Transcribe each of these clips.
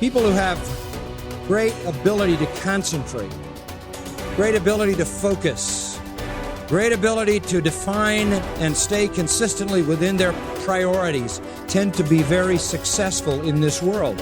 People who have great ability to concentrate, great ability to focus, great ability to define and stay consistently within their priorities tend to be very successful in this world.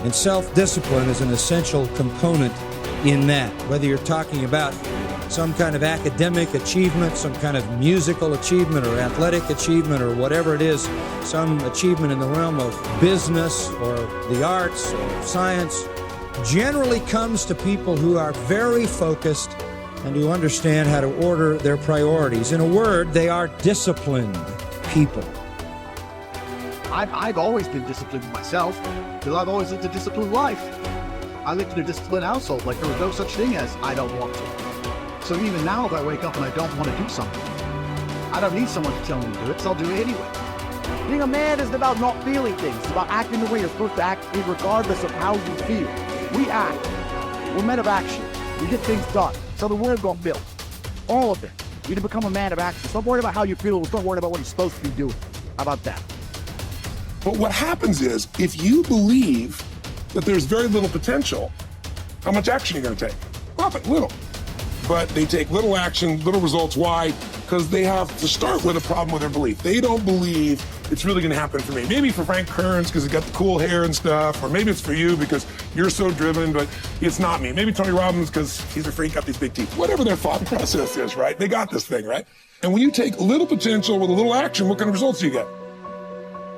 And self-discipline is an essential component in that. Whether you're talking about some kind of academic achievement, some kind of musical achievement or athletic achievement or whatever it is, some achievement in the realm of business or the arts or science, generally comes to people who are very focused and who understand how to order their priorities. In a word, they are disciplined people. I've always been disciplined myself, because I've always lived a disciplined life. I lived in a disciplined household, like there was no such thing as I don't want to. So even now, if I wake up and I don't want to do something, I don't need someone to tell me to do it, so I'll do it anyway. Being a man isn't about not feeling things. It's about acting the way you're supposed to act, regardless of how you feel. We act. We're men of action. We get things done. So the world got built. All of it. You need to become a man of action. Stop worrying about how you feel. Stop worrying about what you're supposed to be doing. How about that? But what happens is, if you believe that there's very little potential, how much action are you going to take? Nothing, little. But they take little action, little results. Why? Because they have to start with a problem with their belief. They don't believe it's really going to happen for me. Maybe for Frank Kearns because he's got the cool hair and stuff, or maybe it's for you because you're so driven, but it's not me. Maybe Tony Robbins because he's a freak, got these big teeth. Whatever their thought process is, right? They got this thing, right? And when you take a little potential with a little action, what kind of results do you get?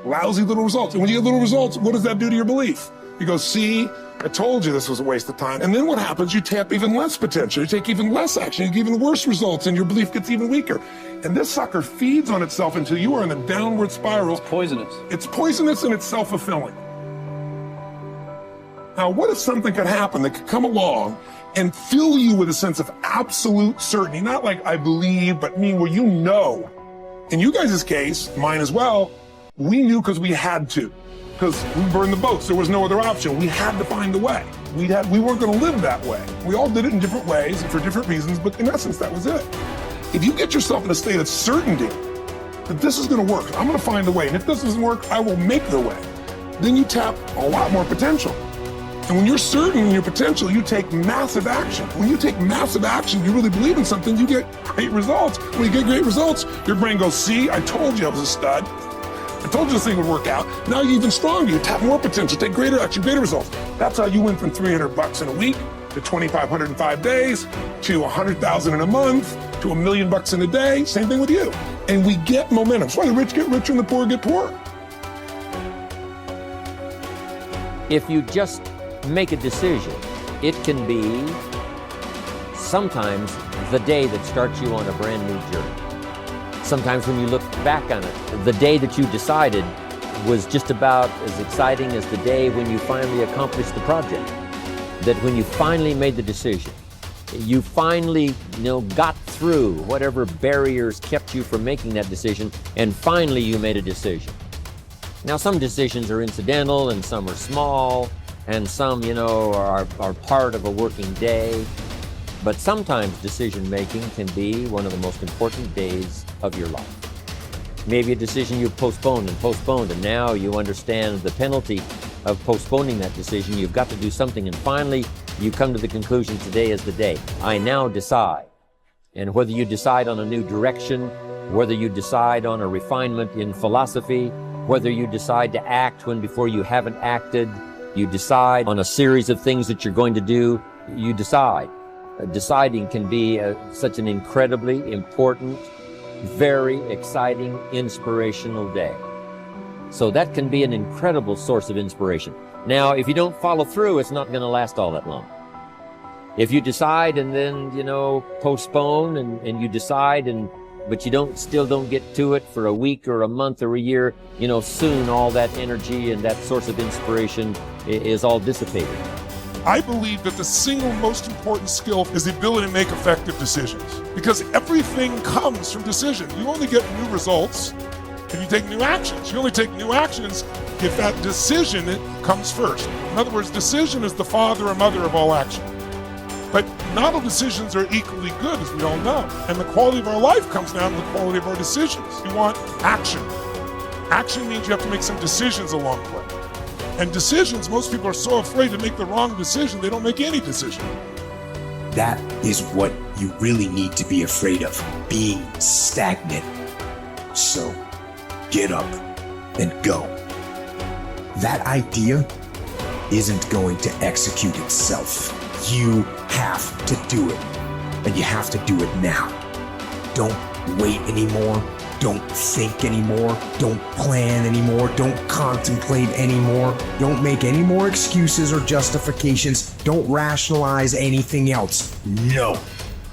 Lousy little results. And when you get little results, what does that do to your belief? You go, see, I told you this was a waste of time. And then what happens? You tap even less potential. You take even less action. You get even worse results, and your belief gets even weaker. And this sucker feeds on itself until you are in a downward spiral. It's poisonous. It's poisonous and it's self-fulfilling. Now, what if something could happen that could come along and fill you with a sense of absolute certainty? Not like I believe, but mean where you know. In you guys' case, mine as well, we knew because we had to. Because we burned the boats. There was no other option. We had to find a way. We weren't going to live that way. We all did it in different ways and for different reasons, but in essence, that was it. If you get yourself in a state of certainty that this is going to work, I'm going to find a way, and if this doesn't work, I will make the way, then you tap a lot more potential. And when you're certain in your potential, you take massive action. When you take massive action, you really believe in something, you get great results. When you get great results, your brain goes, see, I told you I was a stud. I told you this thing would work out. Now you're even stronger. You tap more potential, take greater action, greater results. That's how you went from $300 in a week to 2,500 in 5 days to 100,000 in a month to $1 million in a day. Same thing with you. And we get momentum. That's why the rich get richer and the poor get poorer. If you just make a decision, it can be sometimes the day that starts you on a brand new journey. Sometimes when you look back on it, the day that you decided was just about as exciting as the day when you finally accomplished the project. That when you finally made the decision, you finally, got through whatever barriers kept you from making that decision, and finally you made a decision. Now, some decisions are incidental and some are small, and some, are part of a working day. But sometimes decision-making can be one of the most important days of your life. Maybe a decision you postponed, and now you understand the penalty of postponing that decision. You've got to do something, and finally you come to the conclusion, today is the day. I now decide. And whether you decide on a new direction, whether you decide on a refinement in philosophy, whether you decide to act when before you haven't acted, you decide on a series of things that you're going to do, you decide. Deciding can be such an incredibly important, very exciting, inspirational day. So that can be an incredible source of inspiration. Now, if you don't follow through, it's not going to last all that long. If you decide and then, postpone and you decide but you still don't get to it for a week or a month or a year, soon all that energy and that source of inspiration is all dissipated. I believe that the single most important skill is the ability to make effective decisions, because everything comes from decision. You only get new results if you take new actions. You only take new actions if that decision comes first. In other words, decision is the father or mother of all action. But not all decisions are equally good, as we all know. And the quality of our life comes down to the quality of our decisions. You want action. Action means you have to make some decisions along the way. And decisions, most people are so afraid to make the wrong decision, they don't make any decision. That is what you really need to be afraid of, being stagnant. So get up and go. That idea isn't going to execute itself. You have to do it, and you have to do it now. Don't wait anymore. Don't think anymore. Don't plan anymore. Don't contemplate anymore. Don't make any more excuses or justifications. Don't rationalize anything else. No.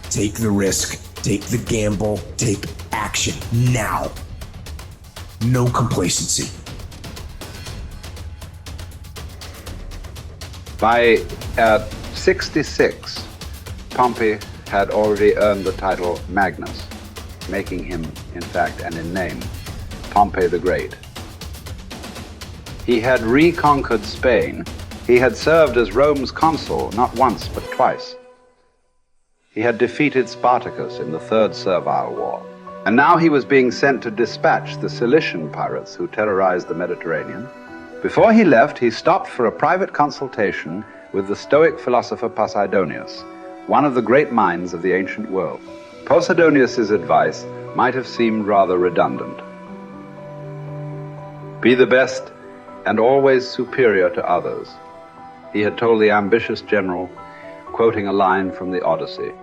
Take the risk. Take the gamble. Take action now. No complacency. By 66, Pompey had already earned the title Magnus, making him, in fact, and in name, Pompey the Great. He had reconquered Spain. He had served as Rome's consul not once but twice. He had defeated Spartacus in the Third Servile War. And now he was being sent to dispatch the Cilician pirates who terrorized the Mediterranean. Before he left, he stopped for a private consultation with the Stoic philosopher Posidonius, one of the great minds of the ancient world. Posidonius's advice might have seemed rather redundant. Be the best and always superior to others, he had told the ambitious general, quoting a line from the Odyssey.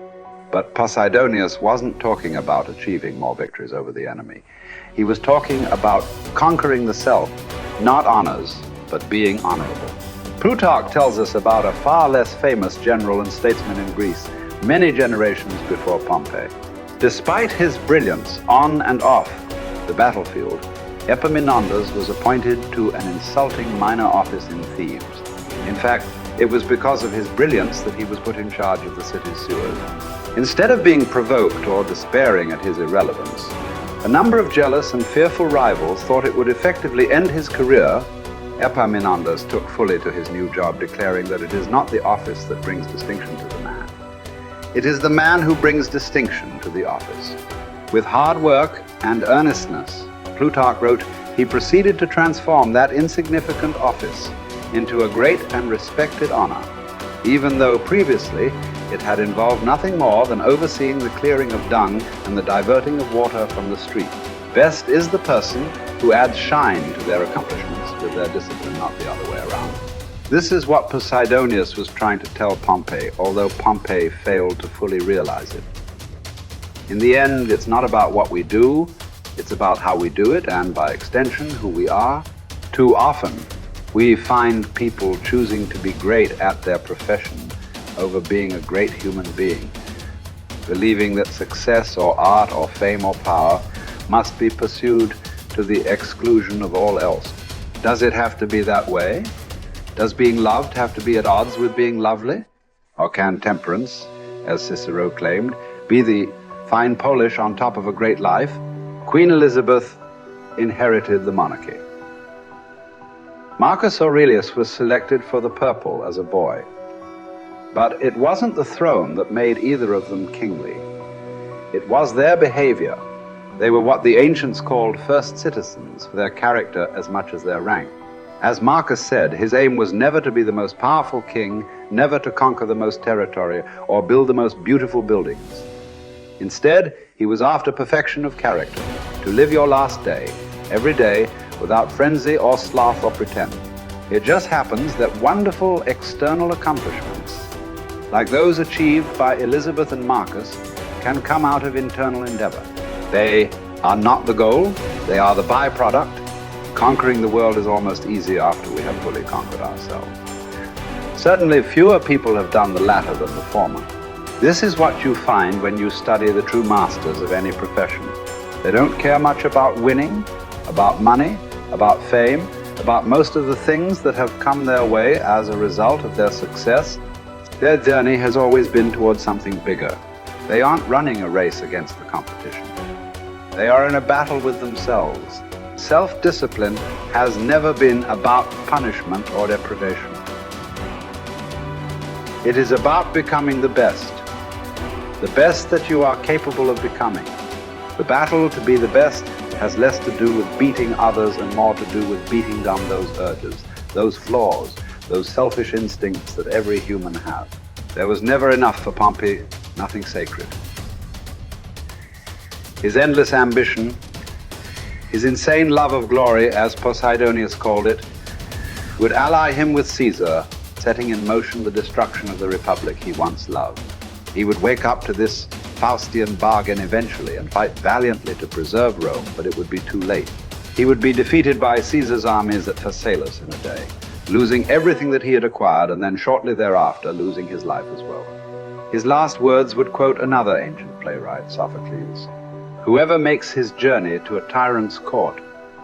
But Posidonius wasn't talking about achieving more victories over the enemy. He was talking about conquering the self, not honors, but being honorable. Plutarch tells us about a far less famous general and statesman in Greece, many generations before Pompey. Despite his brilliance on and off the battlefield, Epaminondas was appointed to an insulting minor office in Thebes. In fact, it was because of his brilliance that he was put in charge of the city's sewers. Instead of being provoked or despairing at his irrelevance, a number of jealous and fearful rivals thought it would effectively end his career. Epaminondas took fully to his new job, declaring that it is not the office that brings distinction to the man. It is the man who brings distinction to the office. With hard work and earnestness, Plutarch wrote, he proceeded to transform that insignificant office into a great and respected honor, even though previously it had involved nothing more than overseeing the clearing of dung and the diverting of water from the street. Best is the person who adds shine to their accomplishments with their discipline, not the other way around. This is what Posidonius was trying to tell Pompey, although Pompey failed to fully realize it. In the end, it's not about what we do, it's about how we do it, and by extension, who we are. Too often, we find people choosing to be great at their profession over being a great human being, believing that success or art or fame or power must be pursued to the exclusion of all else. Does it have to be that way? Does being loved have to be at odds with being lovely? Or can temperance, as Cicero claimed, be the fine polish on top of a great life? Queen Elizabeth inherited the monarchy. Marcus Aurelius was selected for the purple as a boy. But it wasn't the throne that made either of them kingly. It was their behavior. They were what the ancients called first citizens, for their character as much as their rank. As Marcus said, his aim was never to be the most powerful king, never to conquer the most territory, or build the most beautiful buildings. Instead, he was after perfection of character, to live your last day, every day, without frenzy or sloth or pretend. It just happens that wonderful external accomplishments, like those achieved by Elizabeth and Marcus, can come out of internal endeavor. They are not the goal, they are the byproduct. Conquering the world is almost easy after we have fully conquered ourselves. Certainly fewer people have done the latter than the former. This is what you find when you study the true masters of any profession. They don't care much about winning, about money, about fame, about most of the things that have come their way as a result of their success. Their journey has always been towards something bigger. They aren't running a race against the competition. They are in a battle with themselves. Self-discipline has never been about punishment or deprivation. It is about becoming the best that you are capable of becoming. The battle to be the best has less to do with beating others and more to do with beating down those urges. those flaws, those selfish instincts that every human has. There was never enough for Pompey, nothing sacred. His endless ambition, his insane love of glory, as Posidonius called it, would ally him with Caesar, setting in motion the destruction of the republic he once loved. He would wake up to this Faustian bargain eventually and fight valiantly to preserve Rome, but it would be too late. He would be defeated by Caesar's armies at Pharsalus in a day, losing everything that he had acquired, and then shortly thereafter losing his life as well. His last words would quote another ancient playwright, Sophocles: "Whoever makes his journey to a tyrant's court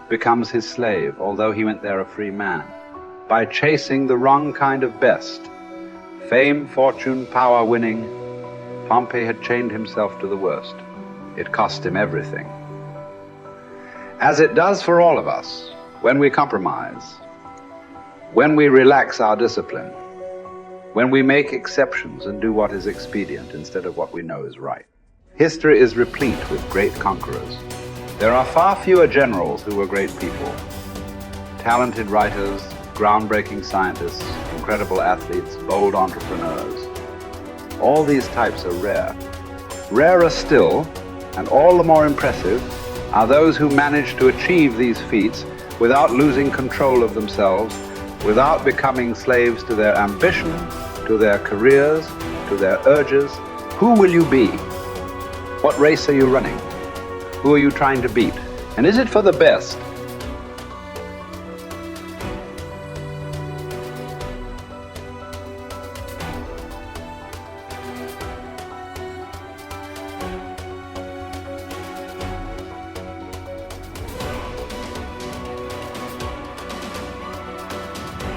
becomes his slave, although he went there a free man. By chasing the wrong kind of best, fame, fortune, power winning, Pompey had chained himself to the worst. It cost him everything." As it does for all of us, when we compromise, when we relax our discipline, when we make exceptions and do what is expedient instead of what we know is right. History is replete with great conquerors. There are far fewer generals who were great people. Talented writers, groundbreaking scientists, incredible athletes, bold entrepreneurs. All these types are rare. Rarer still, and all the more impressive, are those who manage to achieve these feats without losing control of themselves, without becoming slaves to their ambition, to their careers, to their urges. Who will you be? What race are you running? Who are you trying to beat? And is it for the best